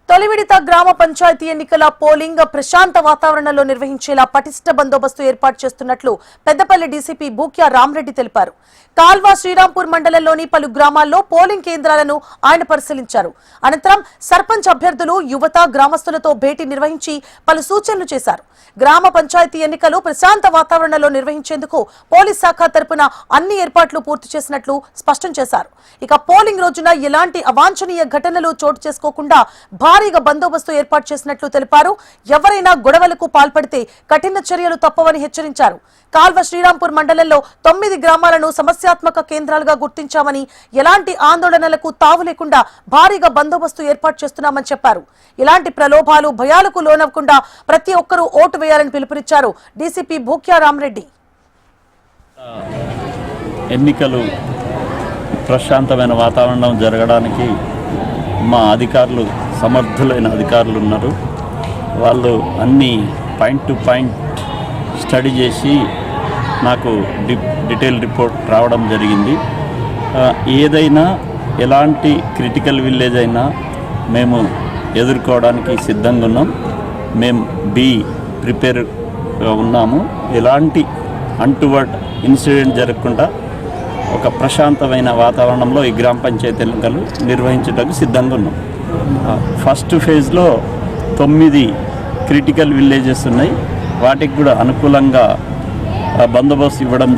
తొలి విడత గ్రామ పంచాయతీ ఎన్నికల పోలింగ్ ప్రశాంత వాతావరణంలో నిర్వహించేలా పటిష్ట బందోబస్తు ఏర్పాటు చేస్తున్నట్లు పెద్దపల్లి డీసీపీ బూక్యా రామరెడ్డి తెలిపారు. కాల్వా శ్రీరాంపూర్ మండలంలోని పలు గ్రామాల్లో పోలింగ్ కేంద్రాలను ఆయన పరిశీలించారు. అనంతరం సర్పంచ్ అభ్యర్థులు, యువత, గ్రామస్తులతో భేటీ నిర్వహించి పలు సూచనలు చేశారు. గ్రామ పంచాయతీ ఎన్నికలు ప్రశాంత వాతావరణంలో నిర్వహించేందుకు పోలీస్ శాఖ తరపున అన్ని ఏర్పాట్లు పూర్తి చేసినట్లు స్పష్టం చేశారు. ఇక పోలింగ్ రోజున ఎలాంటి అవాంఛనీయ ఘటనలు చోటు చేసుకోకుండా భారీగా బందోబస్తు ఏర్పాటు చేసినట్లు తెలిపారు. ఎవరైనా గొడవలకు పాల్పడితే కఠిన చర్యలు తప్పవని హెచ్చరించారు. కాల్వ శ్రీరాంపూర్ మండలంలో 9 గ్రామాలను సమస్యాత్మక కేంద్రాలుగా గుర్తించామని, ఎలాంటి ఆందోళనలకు తావు లేకుండా భారీగా బందోబస్తు ఏర్పాటు చేస్తున్నామని చెప్పారు. ఇలాంటి ప్రలోభాలు, భయాలకు లోనవ్వకుండా ప్రతి ఒక్కరూ ఓటు వేయాలని పిలుపునిచ్చారు డీసీపీ బూక్యా రామరెడ్డి. ఎన్నికలు ప్రశాంతమైన వాతావరణం జరగడానికి మా అధికారులు, సమర్థులైన అధికారులు ఉన్నారు. వాళ్ళు అన్ని పాయింట్ టు పాయింట్ స్టడీ చేసి నాకు డీటెయిల్ రిపోర్ట్ రావడం జరిగింది. ఏదైనా ఎలాంటి క్రిటికల్ విలేజ్ అయినా మేము ఎదుర్కోవడానికి సిద్ధంగా ఉన్నాం. మేము ప్రిపేర్గా ఉన్నాము. ఎలాంటి అన్టువర్డ్ ఇన్సిడెంట్ జరగకుండా ఒక ప్రశాంతమైన వాతావరణంలో ఈ గ్రామ పంచాయతీ ఎన్నికలు నిర్వహించడానికి సిద్ధంగా ఉన్నాం. ఫస్ట్ ఫేజ్లో 9 క్రిటికల్ విలేజెస్ ఉన్నాయి. వాటికి కూడా అనుకూలంగా బందోబస్తు ఇవ్వడం